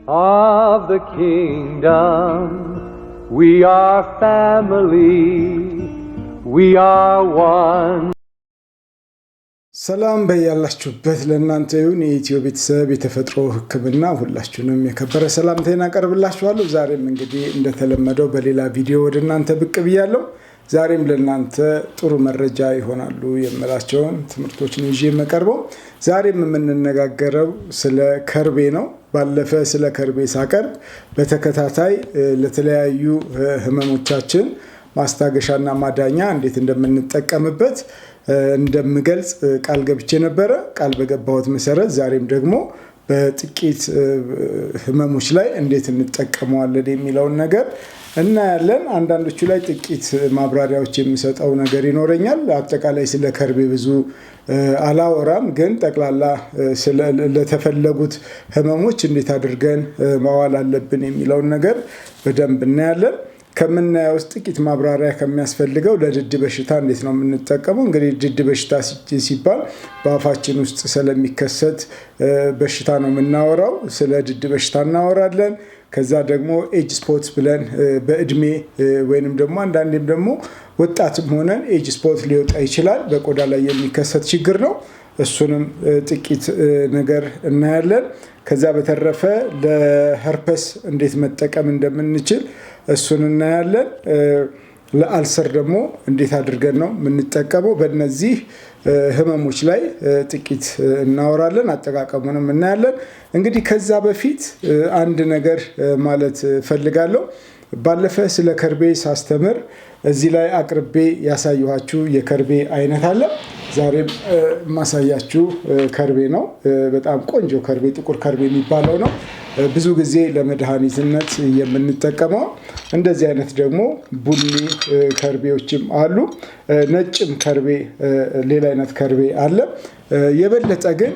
of the kingdom. We are family, we are one. ሰላም በያላችሁበት ለእናንተ ይሁን። የኢትዮ ቤተሰብ የተፈጥሮ ህክምና ሁላችሁንም የከበረ ሰላምታዬን አቀርብላችኋለሁ። ዛሬም እንግዲህ እንደተለመደው በሌላ ቪዲዮ ወደ እናንተ ብቅ ብያለሁ። ዛሬም ለእናንተ ጥሩ መረጃ ይሆናሉ የምላቸውን ትምህርቶችን ይዤ መቀርበው። ዛሬም የምንነጋገረው ስለ ከርቤ ነው። ባለፈ ስለ ከርቤ ሳቀርብ በተከታታይ ለተለያዩ ህመሞቻችን ማስታገሻና ማዳኛ እንዴት እንደምንጠቀምበት እንደምገልጽ ቃል ገብቼ ነበር። ቃል በገባሁት መሰረት ዛሬም ደግሞ በጥቂት ህመሞች ላይ እንዴት እንጠቀመዋለን የሚለውን ነገር እናያለን። አንዳንዶቹ ላይ ጥቂት ማብራሪያዎች የሚሰጠው ነገር ይኖረኛል። አጠቃላይ ስለ ከርቤ ብዙ አላወራም፣ ግን ጠቅላላ ለተፈለጉት ህመሞች እንዴት አድርገን ማዋል አለብን የሚለውን ነገር በደንብ እናያለን። ከምናየው ውስጥ ጥቂት ማብራሪያ ከሚያስፈልገው ለድድ በሽታ እንዴት ነው የምንጠቀመው? እንግዲህ ድድ በሽታ ሲባል በአፋችን ውስጥ ስለሚከሰት በሽታ ነው የምናወራው። ስለ ድድ በሽታ እናወራለን። ከዛ ደግሞ ኤጅ ስፖት ብለን በእድሜ ወይንም ደግሞ አንዳንዴም ደግሞ ወጣትም ሆነን ኤጅ ስፖት ሊወጣ ይችላል። በቆዳ ላይ የሚከሰት ችግር ነው። እሱንም ጥቂት ነገር እናያለን። ከዛ በተረፈ ለሄርፐስ እንዴት መጠቀም እንደምንችል እሱን እናያለን። ለአልሰር ደግሞ እንዴት አድርገን ነው የምንጠቀመው? በእነዚህ ህመሞች ላይ ጥቂት እናወራለን። አጠቃቀሙንም እናያለን። እንግዲህ ከዛ በፊት አንድ ነገር ማለት ፈልጋለሁ። ባለፈ ስለ ከርቤ ሳስተምር እዚህ ላይ አቅርቤ ያሳየኋችሁ የከርቤ አይነት አለ። ዛሬም ማሳያችሁ ከርቤ ነው። በጣም ቆንጆ ከርቤ፣ ጥቁር ከርቤ የሚባለው ነው። ብዙ ጊዜ ለመድኃኒትነት የምንጠቀመው። እንደዚህ አይነት ደግሞ ቡኒ ከርቤዎችም አሉ። ነጭም ከርቤ፣ ሌላ አይነት ከርቤ አለ። የበለጠ ግን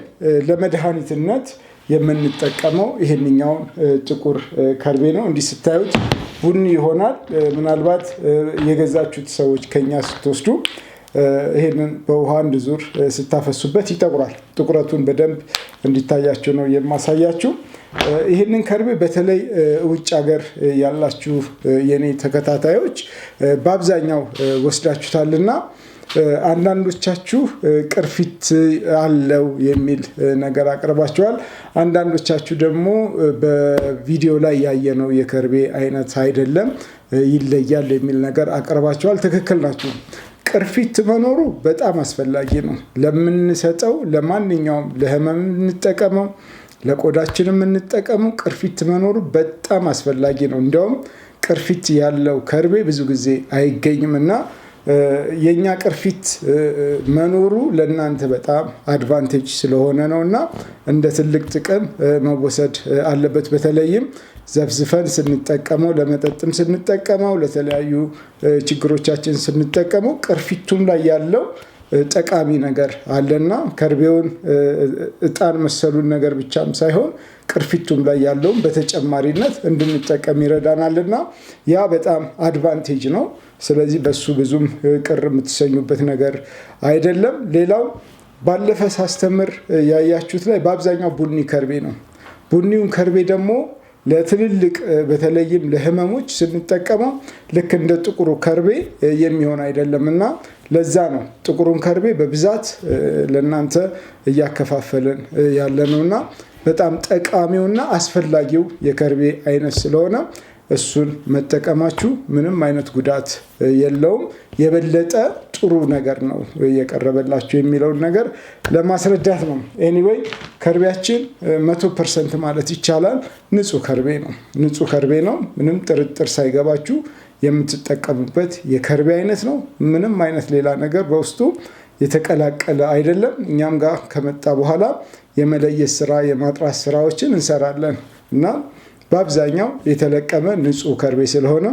ለመድኃኒትነት የምንጠቀመው ይሄንኛውን ጥቁር ከርቤ ነው። እንዲህ ስታዩት ቡኒ ይሆናል። ምናልባት የገዛችሁት ሰዎች ከኛ ስትወስዱ ይሄንን በውሃ አንድ ዙር ስታፈሱበት ይጠቁራል። ጥቁረቱን በደንብ እንዲታያችሁ ነው የማሳያችሁ። ይህንን ከርቤ በተለይ ውጭ ሀገር ያላችሁ የኔ ተከታታዮች በአብዛኛው ወስዳችሁታልና አንዳንዶቻችሁ ቅርፊት አለው የሚል ነገር አቅርባችኋል። አንዳንዶቻችሁ ደግሞ በቪዲዮ ላይ ያየነው የከርቤ አይነት አይደለም፣ ይለያል የሚል ነገር አቅርባችኋል። ትክክል ናችሁ። ቅርፊት መኖሩ በጣም አስፈላጊ ነው። ለምንሰጠው ለማንኛውም ለህመም እንጠቀመው፣ ለቆዳችን የምንጠቀመው ቅርፊት መኖሩ በጣም አስፈላጊ ነው። እንዲያውም ቅርፊት ያለው ከርቤ ብዙ ጊዜ አይገኝም እና የኛ ቅርፊት መኖሩ ለእናንተ በጣም አድቫንቴጅ ስለሆነ ነው እና እንደ ትልቅ ጥቅም መወሰድ አለበት። በተለይም ዘፍዝፈን ስንጠቀመው፣ ለመጠጥም ስንጠቀመው፣ ለተለያዩ ችግሮቻችን ስንጠቀመው ቅርፊቱም ላይ ያለው ጠቃሚ ነገር አለና ከርቤውን እጣን መሰሉን ነገር ብቻም ሳይሆን ቅርፊቱም ላይ ያለውን በተጨማሪነት እንድንጠቀም ይረዳናልና ያ በጣም አድቫንቴጅ ነው። ስለዚህ በሱ ብዙም ቅር የምትሰኙበት ነገር አይደለም። ሌላው ባለፈ ሳስተምር ያያችሁት ላይ በአብዛኛው ቡኒ ከርቤ ነው። ቡኒውን ከርቤ ደግሞ ለትልልቅ በተለይም ለህመሞች ስንጠቀመው ልክ እንደ ጥቁሩ ከርቤ የሚሆን አይደለምና ለዛ ነው ጥቁሩን ከርቤ በብዛት ለእናንተ እያከፋፈለን ያለነውና በጣም ጠቃሚውና አስፈላጊው የከርቤ አይነት ስለሆነ እሱን መጠቀማችሁ ምንም አይነት ጉዳት የለውም። የበለጠ ጥሩ ነገር ነው እየቀረበላችሁ የሚለውን ነገር ለማስረዳት ነው። ኤኒዌይ ከርቤያችን 100% ማለት ይቻላል ንጹህ ከርቤ ነው። ንጹህ ከርቤ ነው። ምንም ጥርጥር ሳይገባችሁ የምትጠቀሙበት የከርቤ አይነት ነው። ምንም አይነት ሌላ ነገር በውስጡ የተቀላቀለ አይደለም። እኛም ጋር ከመጣ በኋላ የመለየት ስራ፣ የማጥራት ስራዎችን እንሰራለን እና በአብዛኛው የተለቀመ ንጹህ ከርቤ ስለሆነ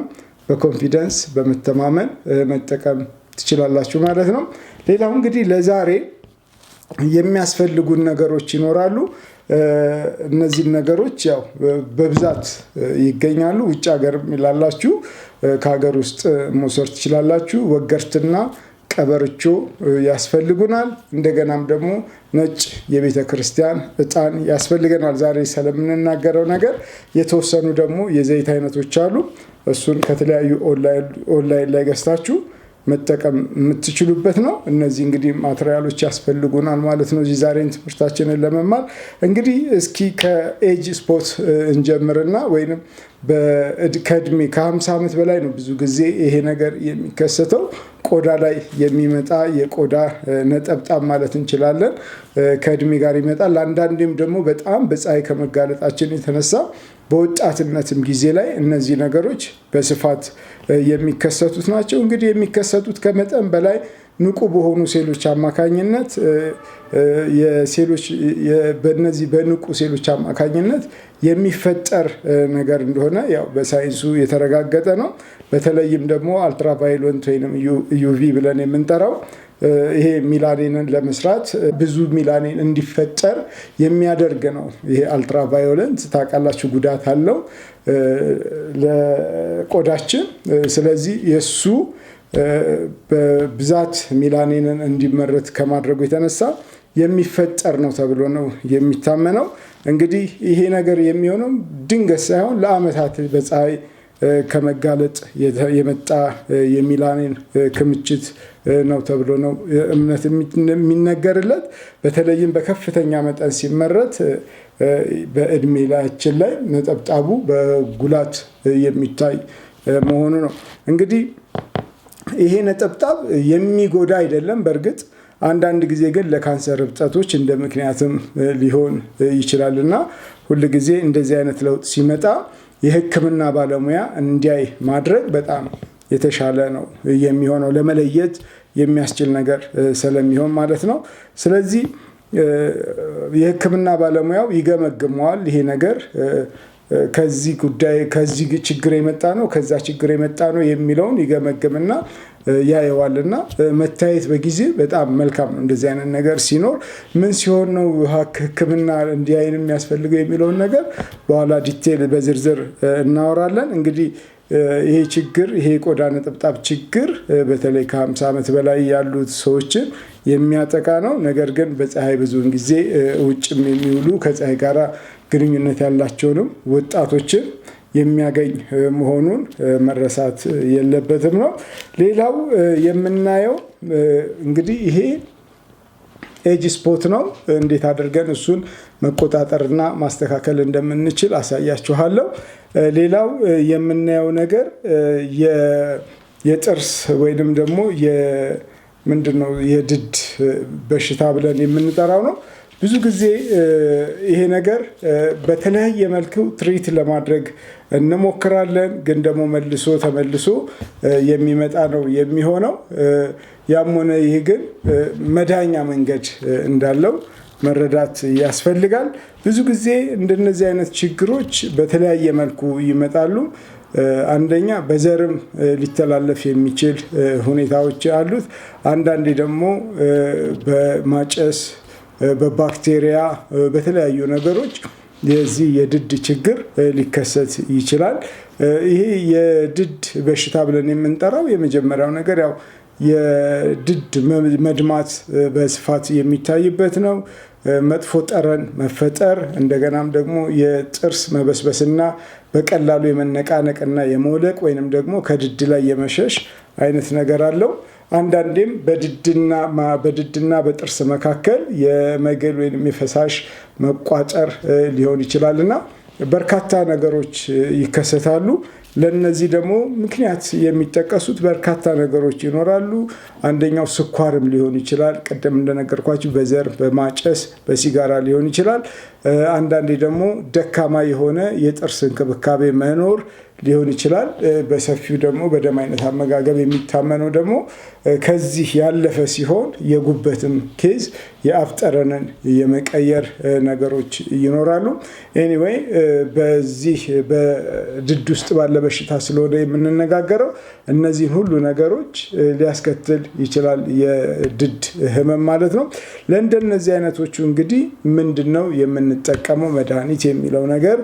በኮንፊደንስ በመተማመን መጠቀም ትችላላችሁ ማለት ነው። ሌላው እንግዲህ ለዛሬ የሚያስፈልጉን ነገሮች ይኖራሉ። እነዚህ ነገሮች ያው በብዛት ይገኛሉ። ውጭ ሀገር ላላችሁ ከሀገር ውስጥ መውሰድ ትችላላችሁ። ወገርትና ቀበርቾ ያስፈልጉናል። እንደገናም ደግሞ ነጭ የቤተ ክርስቲያን ዕጣን ያስፈልገናል። ዛሬ ስለምንናገረው ነገር የተወሰኑ ደግሞ የዘይት አይነቶች አሉ። እሱን ከተለያዩ ኦንላይን ላይ ገዝታችሁ መጠቀም የምትችሉበት ነው። እነዚህ እንግዲህ ማቴሪያሎች ያስፈልጉናል ማለት ነው እዚህ ዛሬን ትምህርታችንን ለመማር። እንግዲህ እስኪ ከኤጅ ስፖት እንጀምርና ወይንም ከእድሜ ከ50 ዓመት በላይ ነው ብዙ ጊዜ ይሄ ነገር የሚከሰተው። ቆዳ ላይ የሚመጣ የቆዳ ነጠብጣብ ማለት እንችላለን ከእድሜ ጋር ይመጣል። አንዳንዴም ደግሞ በጣም በፀሐይ ከመጋለጣችን የተነሳ በወጣትነትም ጊዜ ላይ እነዚህ ነገሮች በስፋት የሚከሰቱት ናቸው። እንግዲህ የሚከሰቱት ከመጠን በላይ ንቁ በሆኑ ሴሎች አማካኝነት በእነዚህ በንቁ ሴሎች አማካኝነት የሚፈጠር ነገር እንደሆነ ያው በሳይንሱ የተረጋገጠ ነው። በተለይም ደግሞ አልትራቫዮለንት ወይም ዩቪ ብለን የምንጠራው ይሄ ሚላኒንን ለመስራት ብዙ ሚላኒን እንዲፈጠር የሚያደርግ ነው። ይሄ አልትራቫዮለንት ታውቃላችሁ ጉዳት አለው ለቆዳችን። ስለዚህ የሱ በብዛት ሚላኒንን እንዲመረት ከማድረጉ የተነሳ የሚፈጠር ነው ተብሎ ነው የሚታመነው። እንግዲህ ይሄ ነገር የሚሆነው ድንገት ሳይሆን ለዓመታት በፀሐይ ከመጋለጥ የመጣ የሚላኒን ክምችት ነው ተብሎ ነው እምነት የሚነገርለት። በተለይም በከፍተኛ መጠን ሲመረት በእድሜ ላያችን ላይ ነጠብጣቡ በጉላት የሚታይ መሆኑ ነው። እንግዲህ ይሄ ነጠብጣብ የሚጎዳ አይደለም። በእርግጥ አንዳንድ ጊዜ ግን ለካንሰር እብጠቶች እንደ ምክንያትም ሊሆን ይችላልና ሁል ጊዜ እንደዚህ አይነት ለውጥ ሲመጣ የሕክምና ባለሙያ እንዲያይ ማድረግ በጣም የተሻለ ነው የሚሆነው፣ ለመለየት የሚያስችል ነገር ስለሚሆን ማለት ነው። ስለዚህ የሕክምና ባለሙያው ይገመግመዋል። ይሄ ነገር ከዚህ ችግር የመጣ ነው ከዛ ችግር የመጣ ነው የሚለውን ይገመግምና ያየዋልና መታየት በጊዜ በጣም መልካም ነው። እንደዚህ አይነት ነገር ሲኖር ምን ሲሆን ነው ሕክምና እንዲያይን የሚያስፈልገው የሚለውን ነገር በኋላ ዲቴል በዝርዝር እናወራለን። እንግዲህ ይሄ ችግር ይሄ ቆዳ ነጠብጣብ ችግር በተለይ ከ50 ዓመት በላይ ያሉት ሰዎችን የሚያጠቃ ነው። ነገር ግን በፀሐይ ብዙውን ጊዜ ውጭም የሚውሉ ከፀሐይ ጋራ ግንኙነት ያላቸውንም ወጣቶችን የሚያገኝ መሆኑን መረሳት የለበትም ነው። ሌላው የምናየው እንግዲህ ይሄ ኤጅ ስፖት ነው። እንዴት አድርገን እሱን መቆጣጠርና ማስተካከል እንደምንችል አሳያችኋለሁ። ሌላው የምናየው ነገር የጥርስ ወይንም ደግሞ ምንድነው የድድ በሽታ ብለን የምንጠራው ነው። ብዙ ጊዜ ይሄ ነገር በተለያየ መልኩ ትሪት ለማድረግ እንሞክራለን፣ ግን ደግሞ ተመልሶ የሚመጣ ነው የሚሆነው። ያም ሆነ ይህ ግን መዳኛ መንገድ እንዳለው መረዳት ያስፈልጋል። ብዙ ጊዜ እንደነዚህ አይነት ችግሮች በተለያየ መልኩ ይመጣሉ። አንደኛ በዘርም ሊተላለፍ የሚችል ሁኔታዎች አሉት። አንዳንዴ ደግሞ በማጨስ በባክቴሪያ በተለያዩ ነገሮች የዚህ የድድ ችግር ሊከሰት ይችላል። ይሄ የድድ በሽታ ብለን የምንጠራው የመጀመሪያው ነገር ያው የድድ መድማት በስፋት የሚታይበት ነው። መጥፎ ጠረን መፈጠር፣ እንደገናም ደግሞ የጥርስ መበስበስና በቀላሉ የመነቃነቅና የመውለቅ ወይንም ደግሞ ከድድ ላይ የመሸሽ አይነት ነገር አለው። አንዳንዴም በድድና በጥርስ መካከል የመገል ወይም የፈሳሽ መቋጠር ሊሆን ይችላልና በርካታ ነገሮች ይከሰታሉ። ለነዚህ ደግሞ ምክንያት የሚጠቀሱት በርካታ ነገሮች ይኖራሉ። አንደኛው ስኳርም ሊሆን ይችላል። ቀደም እንደነገርኳችሁ በዘር በማጨስ በሲጋራ ሊሆን ይችላል። አንዳንዴ ደግሞ ደካማ የሆነ የጥርስ እንክብካቤ መኖር ሊሆን ይችላል። በሰፊው ደግሞ በደም አይነት አመጋገብ የሚታመነው ደግሞ ከዚህ ያለፈ ሲሆን የጉበትም ኬዝ የአፍ ጠረንን የመቀየር ነገሮች ይኖራሉ። ኤኒዌይ በዚህ በድድ ውስጥ ባለ በሽታ ስለሆነ የምንነጋገረው እነዚህን ሁሉ ነገሮች ሊያስከትል ይችላል የድድ ህመም ማለት ነው። ለእንደነዚህ አይነቶቹ እንግዲህ ምንድነው የምንጠቀመው መድኃኒት የሚለው ነገር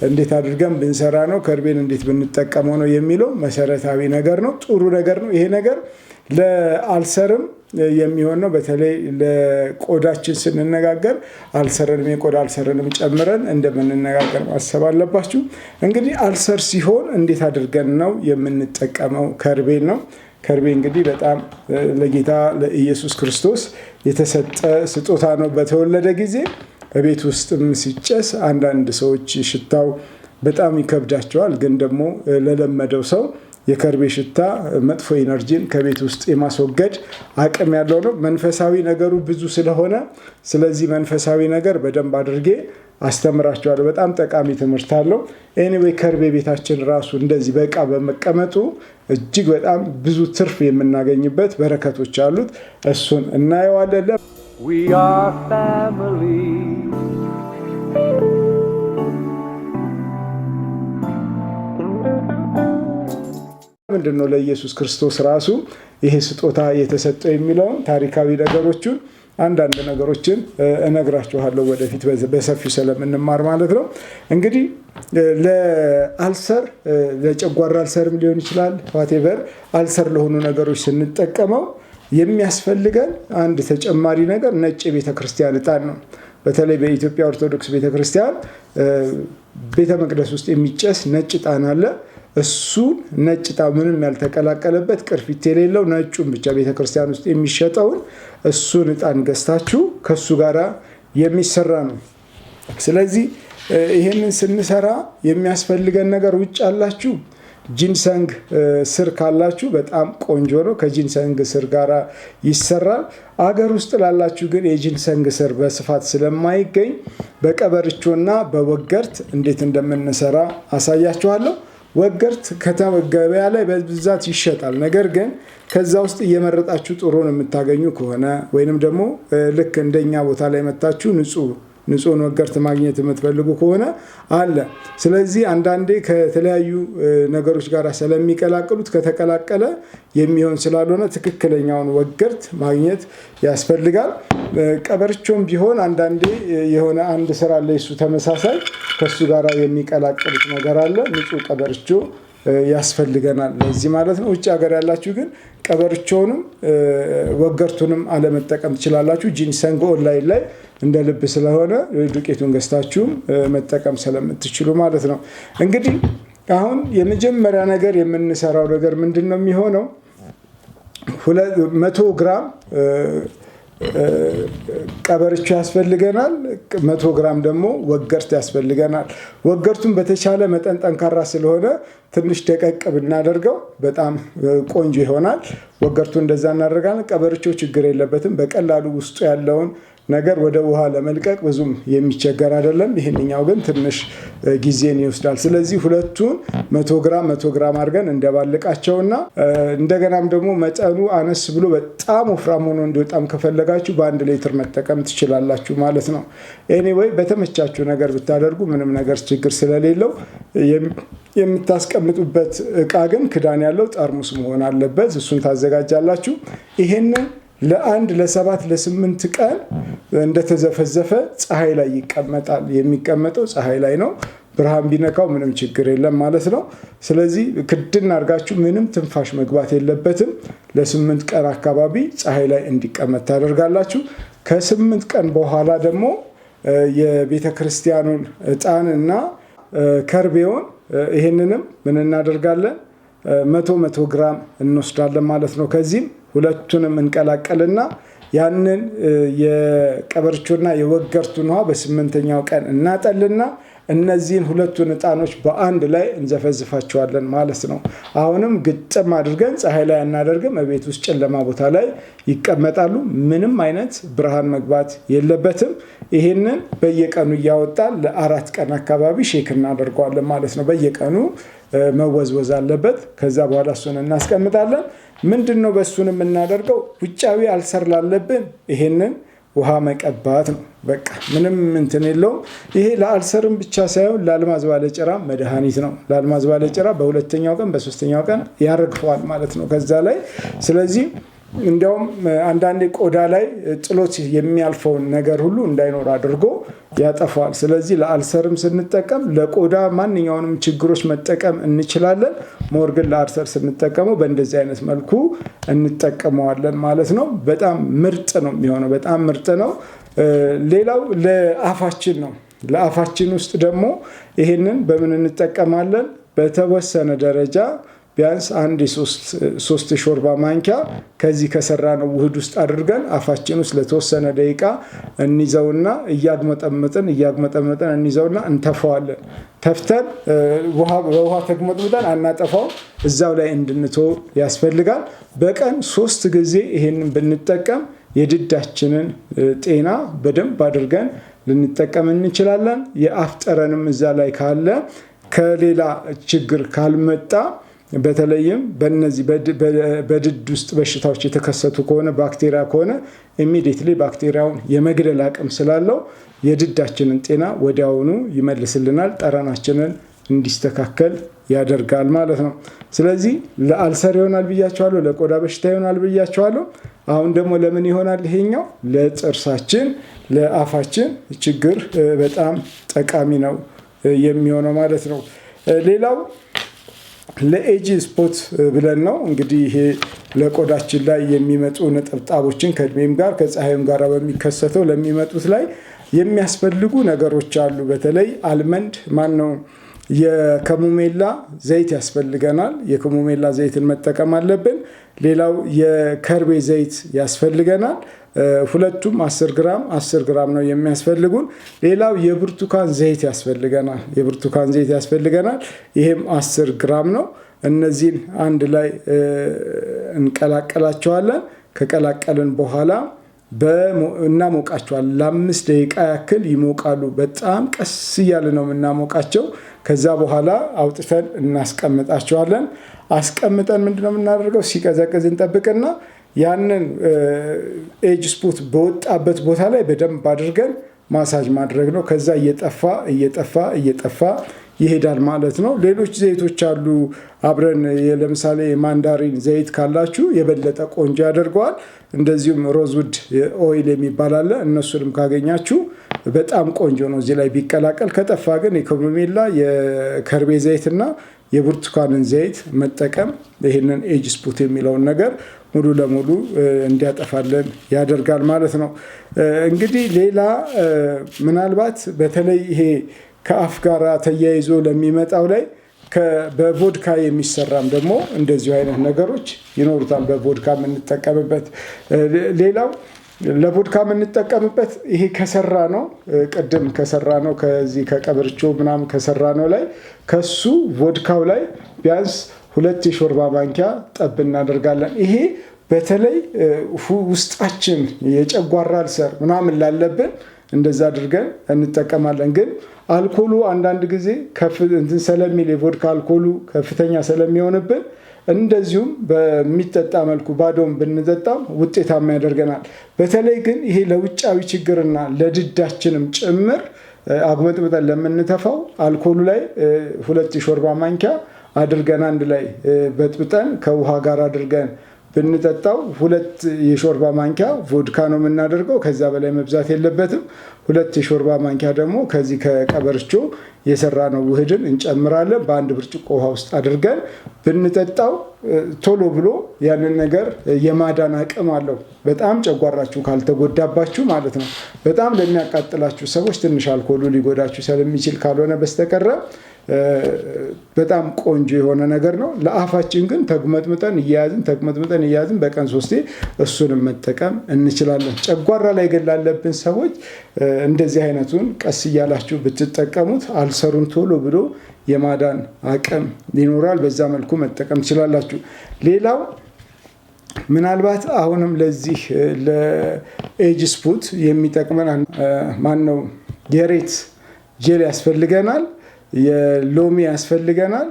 እንዴት አድርገን ብንሰራ ነው ከርቤን እንዴት ብንጠቀመው ነው የሚለው መሰረታዊ ነገር ነው። ጥሩ ነገር ነው። ይሄ ነገር ለአልሰርም የሚሆን ነው። በተለይ ለቆዳችን ስንነጋገር አልሰርንም የቆዳ አልሰርንም ጨምረን እንደምንነጋገር ማሰብ አለባችሁ። እንግዲህ አልሰር ሲሆን እንዴት አድርገን ነው የምንጠቀመው? ከርቤን ነው። ከርቤ እንግዲህ በጣም ለጌታ ለኢየሱስ ክርስቶስ የተሰጠ ስጦታ ነው። በተወለደ ጊዜ በቤት ውስጥም ሲጨስ አንዳንድ ሰዎች ሽታው በጣም ይከብዳቸዋል። ግን ደግሞ ለለመደው ሰው የከርቤ ሽታ መጥፎ ኢነርጂን ከቤት ውስጥ የማስወገድ አቅም ያለው ነው። መንፈሳዊ ነገሩ ብዙ ስለሆነ ስለዚህ መንፈሳዊ ነገር በደንብ አድርጌ አስተምራቸዋለሁ። በጣም ጠቃሚ ትምህርት አለው። ኤኒዌይ ከርቤ ቤታችን ራሱ እንደዚህ በቃ በመቀመጡ እጅግ በጣም ብዙ ትርፍ የምናገኝበት በረከቶች አሉት። እሱን እናየዋለን። We are family. ምንድነው ለኢየሱስ ክርስቶስ ራሱ ይሄ ስጦታ የተሰጠው የሚለውን ታሪካዊ ነገሮችን አንዳንድ ነገሮችን እነግራችኋለሁ ወደፊት በሰፊው ስለምንማር ማለት ነው። እንግዲህ ለአልሰር ለጨጓራ አልሰርም ሊሆን ይችላል whatever አልሰር ለሆኑ ነገሮች ስንጠቀመው የሚያስፈልገን አንድ ተጨማሪ ነገር ነጭ ቤተክርስቲያን ዕጣን ነው። በተለይ በኢትዮጵያ ኦርቶዶክስ ቤተክርስቲያን ቤተ መቅደስ ውስጥ የሚጨስ ነጭ ዕጣን አለ። እሱን ነጭ ዕጣን ምንም ያልተቀላቀለበት ቅርፊት የሌለው ነጩን ብቻ ቤተክርስቲያን ውስጥ የሚሸጠውን እሱን ዕጣን ገዝታችሁ ከሱ ጋራ የሚሰራ ነው። ስለዚህ ይሄንን ስንሰራ የሚያስፈልገን ነገር ውጭ አላችሁ ጂንሰንግ ስር ካላችሁ በጣም ቆንጆ ነው። ከጂንሰንግ ስር ጋራ ይሰራል። አገር ውስጥ ላላችሁ ግን የጂንሰንግ ስር በስፋት ስለማይገኝ በቀበርቾና በወገርት እንዴት እንደምንሰራ አሳያችኋለሁ። ወገርት ገበያ ላይ በብዛት ይሸጣል። ነገር ግን ከዛ ውስጥ እየመረጣችሁ ጥሩን የምታገኙ ከሆነ ወይንም ደግሞ ልክ እንደኛ ቦታ ላይ መጣችሁ ንጹህ ወገርት ማግኘት የምትፈልጉ ከሆነ አለ። ስለዚህ አንዳንዴ ከተለያዩ ነገሮች ጋር ስለሚቀላቀሉት ከተቀላቀለ የሚሆን ስላልሆነ ትክክለኛውን ወገርት ማግኘት ያስፈልጋል። ቀበርቾም ቢሆን አንዳንዴ የሆነ አንድ ስራ ላይ እሱ ተመሳሳይ ከሱ ጋር የሚቀላቀሉት ነገር አለ። ንጹህ ቀበርቾ ያስፈልገናል ለዚህ ማለት ነው። ውጭ ሀገር ያላችሁ ግን ቀበርቾንም ወገርቱንም አለመጠቀም ትችላላችሁ። ጂንሰንግ ኦንላይን ላይ እንደ ልብ ስለሆነ ዱቄቱን ገዝታችሁም መጠቀም ስለምትችሉ ማለት ነው። እንግዲህ አሁን የመጀመሪያ ነገር የምንሰራው ነገር ምንድነው የሚሆነው? 100 ግራም ቀበርቾ ያስፈልገናል። 100 ግራም ደግሞ ወገርት ያስፈልገናል። ወገርቱን በተቻለ መጠን ጠንካራ ስለሆነ ትንሽ ደቀቅ ብናደርገው በጣም ቆንጆ ይሆናል። ወገርቱ እንደዛ እናደርጋለን። ቀበርቾ ችግር የለበትም። በቀላሉ ውስጡ ያለውን ነገር ወደ ውሃ ለመልቀቅ ብዙም የሚቸገር አይደለም። ይሄንኛው ግን ትንሽ ጊዜን ይወስዳል። ስለዚህ ሁለቱን 100 ግራም አድርገን እንደባልቃቸውና እንደገናም ደግሞ መጠኑ አነስ ብሎ በጣም ወፍራም ሆኖ እንዲወጣም ከፈለጋችሁ በ1 ሊትር መጠቀም ትችላላችሁ ማለት ነው። ኤኒዌይ በተመቻችሁ ነገር ብታደርጉ ምንም ነገር ችግር ስለሌለው የምታስቀምጡበት እቃ ግን ክዳን ያለው ጠርሙስ መሆን አለበት። እሱን ታዘጋጃላችሁ። ይሄንን ለ7 ለ8 ቀን እንደተዘፈዘፈ ፀሐይ ላይ ይቀመጣል። የሚቀመጠው ፀሐይ ላይ ነው። ብርሃን ቢነካው ምንም ችግር የለም ማለት ነው። ስለዚህ ክድን አድርጋችሁ ምንም ትንፋሽ መግባት የለበትም። ለ8 ቀን አካባቢ ፀሐይ ላይ እንዲቀመጥ ታደርጋላችሁ። ከ8 ቀን በኋላ ደግሞ የቤተክርስቲያኑን ዕጣንና ከርቤውን ይሄንንም ምን እናደርጋለን? 100 ግራም እንወስዳለን ማለት ነው። ከዚህም ሁለቱንም እንቀላቀልና ያንን የቀበርቾና የወገርቱን ውሃ በ8ኛው ቀን እናጠልና እነዚህን ሁለቱን ዕጣኖች በአንድ ላይ እንዘፈዝፋቸዋለን ማለት ነው። አሁንም ግጥም አድርገን ፀሐይ ላይ አናደርግም። በቤት ውስጥ ጨለማ ቦታ ላይ ይቀመጣሉ። ምንም አይነት ብርሃን መግባት የለበትም። ይሄንን በየቀኑ እያወጣን ለ4 ቀን አካባቢ ሼክ እናደርገዋለን ማለት ነው። በየቀኑ መወዝወዝ አለበት። ከዛ በኋላ እሱን እናስቀምጣለን። ምንድነው በእሱን የምናደርገው? ውጫዊ አልሰር ላለብን ይሄንን ውሃ መቀባት ነው። በቃ ምንም እንትን የለውም። ይሄ ለአልሰርም ብቻ ሳይሆን ለአልማዝ ባለጭራ መድኃኒት ነው። ለአልማዝ ባለጭራ በ2ኛው ቀን በ3ኛው ቀን ያረግፈዋል ማለት ነው ከዛ ላይ። ስለዚህ እንዲያውም አንዳንዴ ቆዳ ላይ ጥሎት የሚያልፈውን ነገር ሁሉ እንዳይኖር አድርጎ ያጠፋዋል። ስለዚህ ለአልሰርም ስንጠቀም ለቆዳ ማንኛውንም ችግሮች መጠቀም እንችላለን። ሞር ግን ለአልሰር ስንጠቀመው በእንደዚህ አይነት መልኩ እንጠቀመዋለን ማለት ነው። በጣም ምርጥ ነው የሚሆነው፣ በጣም ምርጥ ነው። ሌላው ለአፋችን ነው። ለአፋችን ውስጥ ደግሞ ይሄንን በምን እንጠቀማለን? በተወሰነ ደረጃ ቢያንስ አንድ 3 ሾርባ ማንኪያ ከዚህ ከሰራነው ውህድ ውስጥ አድርገን አፋችን ውስጥ ለተወሰነ ደቂቃ እንይዘውና እያግመጠመጥን እንይዘውና እንተፋዋለን። ተፍተን በውሃ ተግመጥምጠን አናጠፋው፣ እዛው ላይ እንድንተው ያስፈልጋል። በቀን 3 ጊዜ ይሄንን ብንጠቀም የድዳችንን ጤና በደንብ አድርገን ልንጠቀም እንችላለን። የአፍ ጠረንም እዛ ላይ ካለ ከሌላ ችግር ካልመጣ በተለይም በእነዚህ በድድ ውስጥ በሽታዎች የተከሰቱ ከሆነ ባክቴሪያ ከሆነ ኢሚዲየትሊ ባክቴሪያውን የመግደል አቅም ስላለው የድዳችንን ጤና ወዲያውኑ ይመልስልናል፣ ጠረናችንን እንዲስተካከል ያደርጋል ማለት ነው። ስለዚህ ለአልሰር ይሆናል ብያቸዋለሁ፣ ለቆዳ በሽታ ይሆናል ብያቸዋለሁ። አሁን ደግሞ ለምን ይሆናል ይሄኛው? ለጥርሳችን፣ ለአፋችን ችግር በጣም ጠቃሚ ነው የሚሆነው ማለት ነው። ሌላው ለኤጅ ስፖት ብለን ነው እንግዲህ ይሄ ለቆዳችን ላይ የሚመጡ ነጠብጣቦችን ከእድሜም ጋር ከፀሐይም ጋር በሚከሰተው ለሚመጡት ላይ የሚያስፈልጉ ነገሮች አሉ። በተለይ አልመንድ የከሙሜላ ዘይት ያስፈልገናል። የከሙሜላ ዘይትን መጠቀም አለብን። ሌላው የከርቤ ዘይት ያስፈልገናል። ሁለቱም 10 ግራም ነው የሚያስፈልጉን። ሌላው የብርቱካን ዘይት ያስፈልገናል። ይሄም 10 ግራም ነው። እነዚህን አንድ ላይ እንቀላቀላቸዋለን። ከቀላቀልን በኋላ እናሞቃቸዋለን። ለ5 ደቂቃ ያክል ይሞቃሉ። በጣም ቀስ እያለ ነው የምናሞቃቸው። ከዛ በኋላ አውጥተን እናስቀምጣቸዋለን። አስቀምጠን ምንድነው የምናደርገው? ሲቀዘቅዝ እንጠብቅና ያንን ኤጅ ስፖት በወጣበት ቦታ ላይ በደንብ አድርገን ማሳጅ ማድረግ ነው። ከዛ እየጠፋ ይሄዳል ማለት ነው። ሌሎች ዘይቶች አሉ አብረን፣ ለምሳሌ የማንዳሪን ዘይት ካላችሁ የበለጠ ቆንጆ ያደርገዋል። እንደዚሁም ሮዝውድ ኦይል የሚባል አለ። እነሱንም ካገኛችሁ በጣም ቆንጆ ነው እዚህ ላይ ቢቀላቀል። ከጠፋ ግን የከሙሜላ የከርቤ ዘይትና የብርቱካንን ዘይት መጠቀም ይህንን ኤጅ ስፖት የሚለውን ነገር ሙሉ ለሙሉ እንዲያጠፋልን ያደርጋል ማለት ነው። እንግዲህ ሌላ ምናልባት በተለይ ይሄ ከአፍ ጋር ተያይዞ ለሚመጣው ላይ በቮድካ የሚሰራም ደግሞ እንደዚሁ አይነት ነገሮች ይኖሩታል። በቮድካ የምንጠቀምበት ሌላው ለቮድካ የምንጠቀምበት ይሄ ከሰራ ነው፣ ቅድም ከሰራ ነው፣ ከዚህ ከቀበርቾ ምናምን ከሰራ ነው ላይ ከሱ ቮድካው ላይ ቢያንስ 2 የሾርባ ማንኪያ ጠብ እናደርጋለን። ይሄ በተለይ ውስጣችን የጨጓራ አልሰር ምናምን ላለብን እንደዛ አድርገን እንጠቀማለን። ግን አልኮሉ አንዳንድ ጊዜ ስለሚል የቮድካ አልኮሉ ከፍተኛ ስለሚሆንብን እንደዚሁም በሚጠጣ መልኩ ባዶም ብንጠጣም ውጤታማ ያደርገናል። በተለይ ግን ይሄ ለውጫዊ ችግርና ለድዳችንም ጭምር አጉመጥምጠን ለምንተፋው አልኮሉ ላይ 2 የሾርባ ማንኪያ አድርገን አንድ ላይ በጥብጠን ከውሃ ጋር አድርገን ብንጠጣው 2 የሾርባ ማንኪያ ቮድካ ነው የምናደርገው። ከዛ በላይ መብዛት የለበትም። 2 የሾርባ ማንኪያ ደግሞ ከዚህ ከቀበርቾ የሰራነው ውህድን እንጨምራለን። በአንድ ብርጭቆ ውሃ ውስጥ አድርገን ብንጠጣው ቶሎ ብሎ ያንን ነገር የማዳን አቅም አለው። በጣም ጨጓራችሁ ካልተጎዳባችሁ ማለት ነው። በጣም ለሚያቃጥላችሁ ሰዎች ትንሽ አልኮሉ ሊጎዳችሁ ስለሚችል ካልሆነ በስተቀረ በጣም ቆንጆ የሆነ ነገር ነው። ለአፋችን ግን ተጉመጥምጠን እያያዝን በቀን 3 እሱንም መጠቀም እንችላለን። ጨጓራ ላይ ግን ላለብን ሰዎች እንደዚህ አይነቱን ቀስ እያላችሁ ብትጠቀሙት አልሰሩን ቶሎ ብሎ የማዳን አቅም ይኖራል። በዛ መልኩ መጠቀም ትችላላችሁ። ሌላው ምናልባት አሁንም ለዚህ ለኤጅ ስፖት የሚጠቅመን የሬት ጄል ያስፈልገናል። የሎሚ ያስፈልገናል።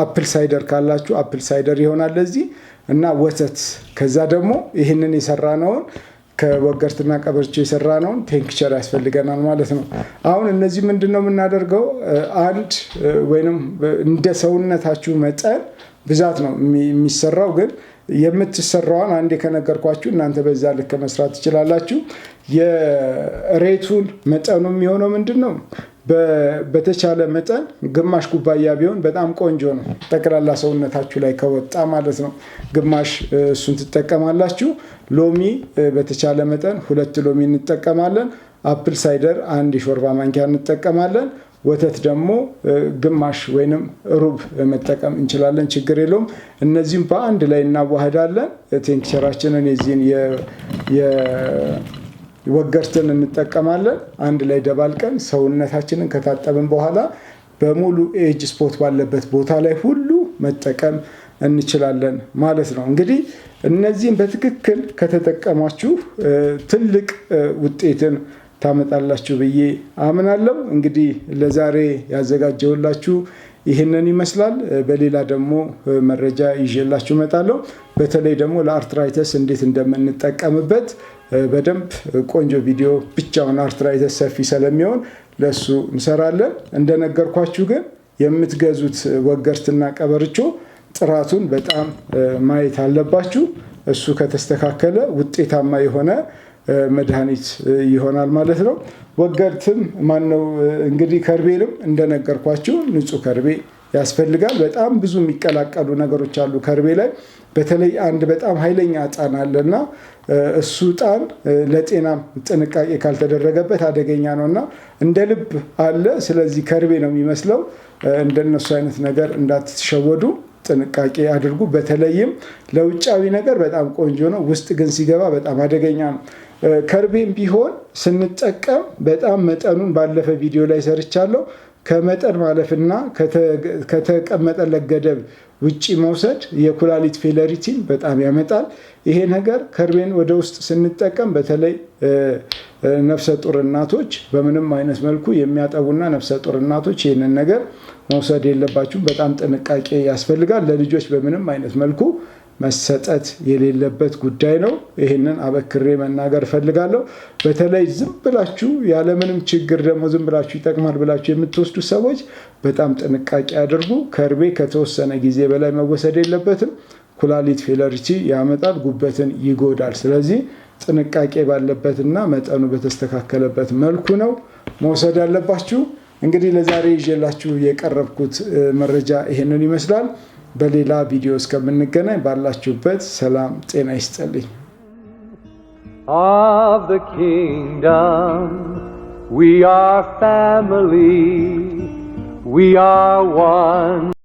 አፕል ሳይደር ካላችሁ አፕል ሳይደር ይሆናል ለዚህ እና ወተት። ከዛ ደግሞ ይህንን የሰራነውን ከወገርትና ቀበርቾ የሰራነውን ቴንክቸር ያስፈልገናል ማለት ነው። አሁን እነዚህ ምንድነው የምናደርገው? አንድ ወይንም እንደ ሰውነታችሁ መጠን ብዛት ነው የሚሰራው። ግን የምትሰራዋን አንዴ ከነገርኳችሁ እናንተ በዛ ልክ መስራት ትችላላችሁ። የሬቱን መጠኑ የሚሆነው ምንድነው? በተቻለ መጠን ግማሽ ኩባያ ቢሆን በጣም ቆንጆ ነው። ጠቅላላ ሰውነታችሁ ላይ ከወጣ ማለት ነው። ግማሽ እሱን ትጠቀማላችሁ። ሎሚ በተቻለ መጠን 2 ሎሚ እንጠቀማለን። አፕል ሳይደር 1 የሾርባ ማንኪያ እንጠቀማለን። ወተት ደግሞ ግማሽ ወይንም ሩብ መጠቀም እንችላለን፣ ችግር የለውም። እነዚህም በአንድ ላይ እናዋህዳለን። ቴክስቸራችንን የዚህን ወገርትን እንጠቀማለን። አንድ ላይ ደባልቀን ሰውነታችንን ከታጠብን በኋላ በሙሉ ኤጅ ስፖት ባለበት ቦታ ላይ ሁሉ መጠቀም እንችላለን ማለት ነው። እንግዲህ እነዚህን በትክክል ከተጠቀማችሁ ትልቅ ውጤትን ታመጣላችሁ ብዬ አምናለሁ። እንግዲህ ለዛሬ ያዘጋጀሁላችሁ ይህንን ይመስላል። በሌላ ደግሞ መረጃ ይዤላችሁ እመጣለሁ። በተለይ ደግሞ ለአርትራይተስ እንዴት እንደምንጠቀምበት በደንብ ቆንጆ ቪዲዮ፣ ብቻውን አርትራይተስ ሰፊ ስለሚሆን ለሱ እንሰራለን። እንደነገርኳችሁ ግን የምትገዙት ወገርትና ቀበርቾ ጥራቱን በጣም ማየት አለባችሁ። እሱ ከተስተካከለ ውጤታማ የሆነ መድኃኒት ይሆናል ማለት ነው። ወገርትም ማነው እንግዲህ ከርቤንም እንደነገርኳችሁ ንጹህ ከርቤ ያስፈልጋል። በጣም ብዙ የሚቀላቀሉ ነገሮች አሉ ከርቤ ላይ። በተለይ አንድ በጣም ኃይለኛ ዕጣን አለና እሱ ዕጣን ለጤናም ጥንቃቄ ካልተደረገበት አደገኛ ነውና እንደ ልብ አለ። ስለዚህ ከርቤ ነው የሚመስለው። እንደነሱ አይነት ነገር እንዳትሸወዱ ጥንቃቄ አድርጉ። በተለይም ለውጫዊ ነገር በጣም ቆንጆ ነው፣ ውስጥ ግን ሲገባ በጣም አደገኛ ነው። ከርቤም ቢሆን ስንጠቀም በጣም መጠኑን ባለፈ ቪዲዮ ላይ ሰርቻለሁ። ከመጠን ማለፍና ከተቀመጠለት ገደብ ውጪ መውሰድ የኩላሊት ፌለሪቲን በጣም ያመጣል። ይሄ ነገር ከርቤን ወደ ውስጥ ስንጠቀም በተለይ ነፍሰ ጡር እናቶች በምንም አይነት መልኩ የሚያጠቡና ነፍሰ ጡር እናቶች ይህንን ነገር መውሰድ የለባችሁም። በጣም ጥንቃቄ ያስፈልጋል። ለልጆች በምንም አይነት መልኩ መሰጠት የሌለበት ጉዳይ ነው። ይህንን አበክሬ መናገር እፈልጋለሁ። በተለይ ዝም ብላችሁ ያለምንም ችግር ደግሞ ዝም ብላችሁ ይጠቅማል ብላችሁ የምትወስዱ ሰዎች በጣም ጥንቃቄ አድርጉ። ከርቤ ከተወሰነ ጊዜ በላይ መወሰድ የለበትም። ኩላሊት ፌለሪቲ ያመጣል፣ ጉበትን ይጎዳል። ስለዚህ ጥንቃቄ ባለበትና መጠኑ በተስተካከለበት መልኩ ነው መውሰድ ያለባችሁ። እንግዲህ ለዛሬ ይዤላችሁ የቀረብኩት መረጃ ይሄንን ይመስላል። በሌላ ቪዲዮ እስከምንገናኝ ባላችሁበት ሰላም ጤና ይስጥልኝ። Of the kingdom, we are family, we are one.